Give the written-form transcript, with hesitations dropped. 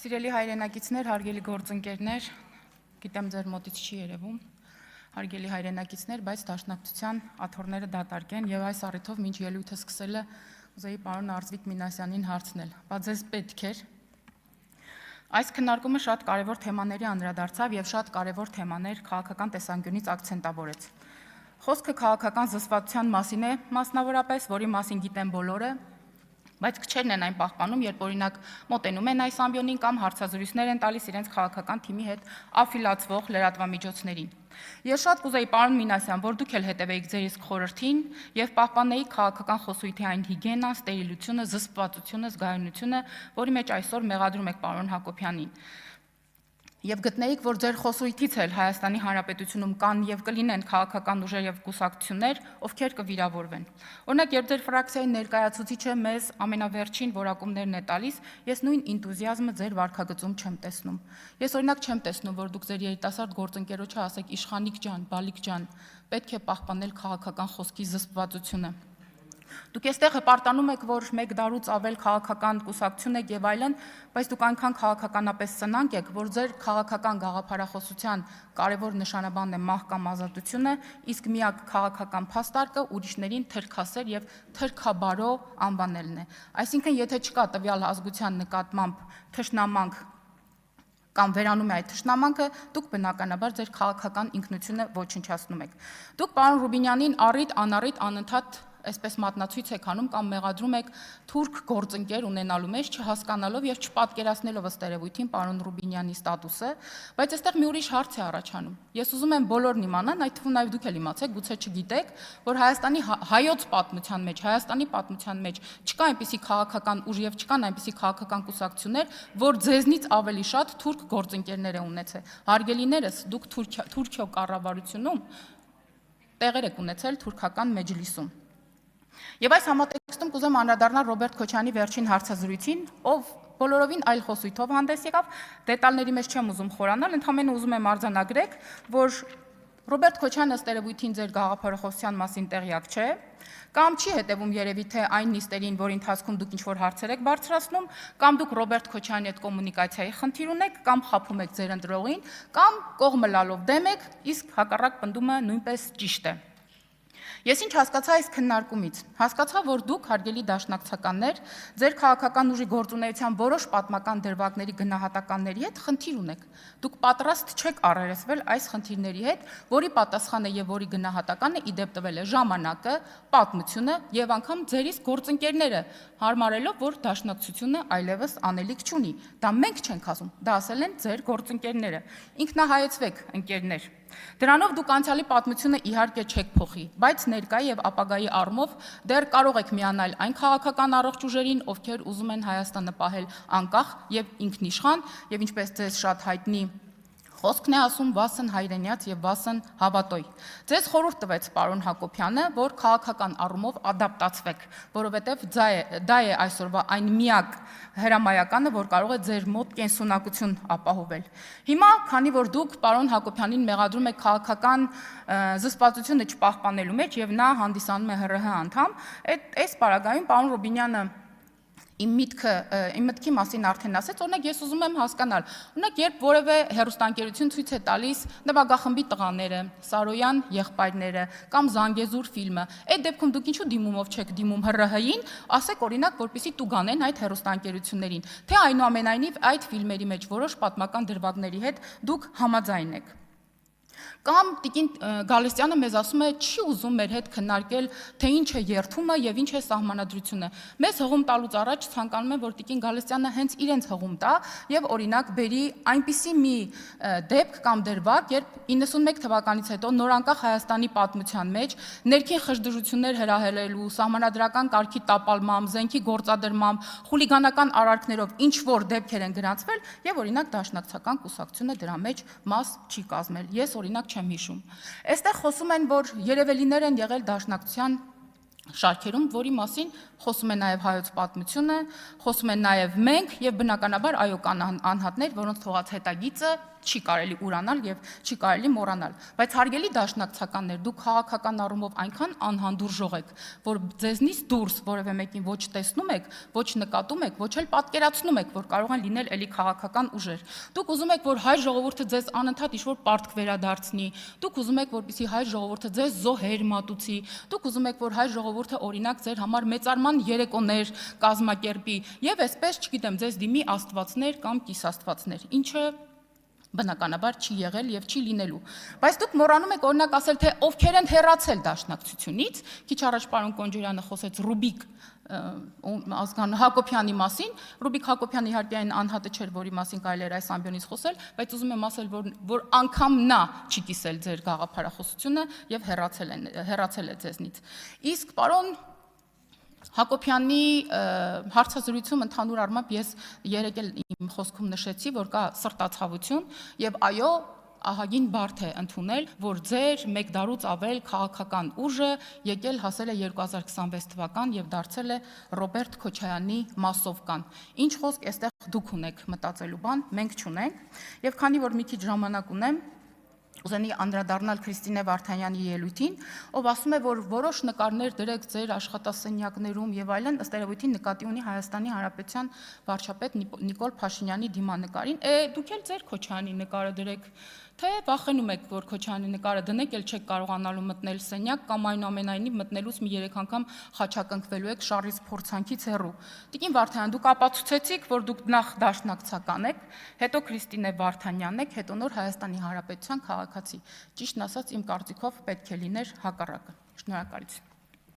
Սիրելի հայրենակիցներ, հարգելի գործընկերներ, գիտեմ ձեր մոտից չի երևում, հարգելի հայրենակիցներ, բայց դաշնակցության աթոռները դատարկ են եւ այս առիթով մինչ ելույթը սկսելը ուզեի պարոն Արծվիկ Մինասյանին հարցնել. «Բա ձեզ պետք էր»։ Այս քննարկումը շատ կարևոր թեմաների անդրադարձավ եւ շատ կարևոր թեմաներ քաղաքական տեսանկյունից ակցենտավորեց։ Խոսքը քաղաքական զսպվածության մասին է, մասնավորապես, որի մասին գիտեն բոլորը, բայց քչերն են այն պահպանում, երբ օրինակ մոտենում են այս ամբիոնին կամ հարցազրույցներ են տալիս իրենց քաղաքական թիմի հետ աֆիլացվող լրատվամիջոցներին։ Ես շատ կուզեի, պարոն Մինասյան, որ դուք էլ հետևեիք ձեր իսկ խորհրդին եւ պահպանեիք քաղաքական խոսույթի այն հիգիենան, ստերիլությունը, զսպվածությունը, զգայունությունը, որի մեջ այսօր մեղադրում եք պարոն Հակոբյանին։ Եվ գտնեիք, որ ձեր խոսույթից էլ Հայաստանի Հանրապետությունում կան եւ կլինեն քաղաքական ուժեր եւ կուսակցություններ, ովքեր կվիրավորվեն։ Օրինակ, երբ ձեր ֆրակցիայի ներկայացուցիչը մեզ ամենավերջին որակումներն է տալիս, ես նույն ինտուզիազմը ձեր վարքագծում չեմ տեսնում։ Ես օրինակ չեմ տեսնում, որ դուք ձեր երիտասարդ գործընկերոջը ասեք Իշխանիկ ջան, Բալիկ ջան, պետք է պահպանել քաղաքական խոսքի զսպվածությունը։ Դուք այստեղ հպարտանում եք, որ մեկ դարուց ավել քաղաքական կուսակցություն եք եւ այլն, բայց դուք այնքան քաղաքականապես սնանկ եք, որ ձեր քաղաքական գաղափարախոսության կարևոր նշանաբանն է մահ կամ ազատությունը, իսկ միակ քաղաքական փաստարկը ուրիշներին թրքասեր եւ թրքաբարո անվանելն է։ Այսինքն, եթե չկա տվյալ ազգության նկատմամբ թշնամանք կամ վերանում է այդ թշնամանքը, դուք բնականաբար ձեր քաղաքական ինքնությունը ոչնչացնում եք։ Դուք պարոն Ռուբինյանին առիթ անառիթ անընդհատ այսպես մատնացույց եք անում կամ մեղադրում եք թուրք գործընկեր ունենալու մեջ, չհասկանալով եւ չպատկերացնելով ըստ երևույթին պարոն Ռուբինյանի ստատուսը, բայց այստեղ մի ուրիշ հարց է առաջանում։ Ես ուզում եմ բոլորն իմանան, այդ թվում նաեւ դուք էլ իմացեք, գուցե չգիտեք, որ Հայաստանի հայոց պատմության մեջ, Հայաստանի պատմության մեջ չկա այնպիսի քաղաքական ուժ եւ չկան այնպիսի քաղաքական կուսակցություններ, որ ձեզնից ավելի շատ թուրք գործընկերներ է ունեցել։ Հարգելիներս, դուք Թուրքիո կառավարությունում տեղեր եք ունեցել թուրքական մեջլիսում։ Եվ այս համատեքստում կուզեմ անդրադառնալ Ռոբերտ Քոչյանի վերջին հարցազրույցին, ով բոլորովին այլ խոսույթով հանդես եկավ, դետալների մեջ չեմ ուզում խորանալ, ընդհանրապես ուզում եմ արձանագրել, որ Ռոբերտ Քոչյանը ըստ երևույթին ձեր գաղափարախոսության մասին տեղյակ չէ, կամ չի հետևում երևի թե այն նիստերին, որի ընթացքում դուք ինչ-որ հարցեր եք բարձրացնում, կամ դուք Ռոբերտ Քոչյանի հետ կոմունիկացիայի խնդիր ունեք, կամ խաբում եք ձեր ընտրողին, կամ կողմը լալով դեմ եք, իսկ հակառակ պնդումը նույնպես ճիշտ է։ Ես ինչ հասկացա այս քննարկումից։ Հասկացա, որ դուք, հարգելի դաշնակցականներ, ձեր քաղաքական ուժի գործունեության որոշ պատմական դրվագների գնահատականների հետ խնդիր ունեք։ Դուք պատրաստ չեք առերեսվել այս խնդիրների հետ, որի պատասխանը եւ որի գնահատականը իդեպ տվել է ժամանակը, պատմությունը եւ անգամ ձեր իսկ գործընկերները, հարմարելով, որ դաշնակցությունը այլևս անելիք չունի։ Դա մենք չենք ասում, դա ասել են ձեր գործընկերները։ Ինքնահայեցվեք, ընկերներ։ Դրանով դուք անցյալի պատմությունը իհարկե չեք փոխի, բայց ներկա եւ ապագայի առումով դեռ կարող եք միանալ այն քաղաքական առողջ ուժերին, ովքեր ուզում են Հայաստանը պահել անկախ եւ ինքնիշխան, եւ ինչպես ձեզ շատ հայտնի խոսքն է ասում վասն հայրենյաց եւ վասն հավատոյ։ Ձեզ խորհուրդ տվեց պարոն Հակոբյանը, որ քաղաքական առումով ադապտացվեք, որովհետեւ դա է այսօրվա այն միակ հրամայականը, որ կարող է ձեր մոտ կենսունակություն ապահովել։ Հիմա, քանի որ դուք պարոն Հակոբյանին մեղադրում եք քաղաքական զսպվածությունը չպահպանելու մեջ եւ նա հանդիսանում է ՀՌՀ անդամ, այս պարագայում պարոն Ռուբինյանը իմ մտքի մասին արդեն ասեց, օրինակ ես ուզում եմ հասկանալ, օրինակ երբ որևէ հեռուստաընկերություն ցույց է տալիս նվագախմբի տղաները, Սարոյան եղբայրները կամ Զանգեզուր ֆիլմը, այդ դեպքում դուք ինչու դիմումով չեք դիմում ՀՌՀ-ին, ասեք օրինակ, որպեսզի տուգանեն այդ հեռուստաընկերություններին, թե այնուամենայնիվ այդ ֆիլմերի մեջ որոշ պատմական դրվագների հետ դուք համաձայն եք։ Կամ Տիկին Գալստյանը մեզ ասում է, չի ուզում մեր հետ քննարկել, թե ինչ է երթումը եւ ինչ է սահմանադրությունը։ Մեզ հղում տալուց առաջ ցանկանում եմ, որ Տիկին Գալստյանը հենց իրենց հղում տա եւ օրինակ բերի այնպիսի մի դեպք կամ դրվագ, երբ 91 թվականից հետո նորանկախ Հայաստանի պատմության մեջ ներքին խժդժություններ հրահրելու, սահմանադրական կարգի տապալմամբ, զենքի գործադրմամբ, խուլիգանական արարքներով ինչ որ դեպքեր են գրանցվել եւ օրինակ դաշնակցական կուսակցությունը դրա մեջ մաս չի կազմել։ Ես օրինակ չեմ հիշում։ Այստեղ խոսում են, որ երևելիներ են եղել դաշնակցության շարքերում, որի մասին խոսում է նաև հայոց պատմությունը, խոսում են նաև մենք եւ բնականաբար այո կան անհատներ, որոնց թողած հետագիծը չի կարելի ուրանալ եւ չի կարելի մոռանալ, բայց հարգելի դաշնակցականներ, դուք քաղաքական առումով այնքան անհանդուրժող եք, որ ձեզնից դուրս որևէ մեկին ոչ տեսնում եք, ոչ նկատում եք, ոչ էլ պատկերացնում եք, որ կարող են լինել էլի քաղաքական ուժեր։ Դուք ուզում եք, որ հայ ժողովուրդը ձեզ անընդհատ ինչ-որ պարտք վերադարձնի, դուք ուզում եք, որպեսզի հայ ժողովուրդը ձեզ զոհեր մատուցի, դուք ուզում եք, որ հայ ժողովուրդը օրինակ ձեր համար մեծարման երեկոներ կազմակերպի եւ այսպես, չգիտեմ, ձեզ դիմի աստվածներ կամ կիսաստվածներ, ինչը բնականաբար չի եղել եւ չի լինելու։ Բայց դուք մոռանում եք օրինակ ասել, թե ովքեր են հեռացել դաշնակցությունից, քիչ առաջ պարոն Կոնջուրյանը խոսեց Ռուբիկ Հակոբյանի մասին, Ռուբիկ Հակոբյանը իհարկե այն անհատը չէր, որի մասին կարելի էր այս ամբիոնից խոսել, բայց ուզում եմ ասել, որ անգամ նա չի կիսել ձեր գաղափարախոսությունը եւ հեռացել է ձեզնից։ Իսկ պարոն Հակոբյանի հարցազրույցում ընդհանուր առմամբ ես երեք էլ իմ խոսքում նշեցի, որ կա սրտացավություն եւ այո ահագին բարդ է ընդունել, որ ձեր մեկ դարուց ավել քաղաքական ուժը եկել հասել է 2026 թվական եւ դարձել է Ռոբերտ Քոչարյանի մասովկան։ Ինչ խոսք այստեղ դուք ունեք մտածելու բան, մենք չունենք եւ քանի որ մի քիչ ժամանակ ունեմ Ուզենի անդրադառնալ Քրիստինե Վարդանյանի ելույթին, ով ասում է, որ որոշ նկարներ դրեք ձեր աշխատասենյակներում եւ այլն, ըստ երևույթին նկատի ունի Հայաստանի Հանրապետության վարչապետ Նիկոլ Փաշինյանի դիմանկարին, դուք էլ ձեր Քոչարյանի նկարը դրեք, թե վախենում եք, որ Քոչարյանի նկարը դնեք, էլ չեք կարողանալու մտնել սենյակ կամ այնուամենայնիվ մտնելուց մի 3 անգամ խաչակնկվելու եք շարից փորձանքից հեռու։ Տիկին Վարդանյան, դուք ապացուցեցիք, որ դուք նախ դաշնակցական եք, հետո Քրիստինե Վարդանյանն եք, հետո նոր Հայաստանի Հանրապետության քաղաքացի։ Ճիշտն ասած, իմ կարծիքով պետք է լիներ հակառակը։ Շնորհակալություն։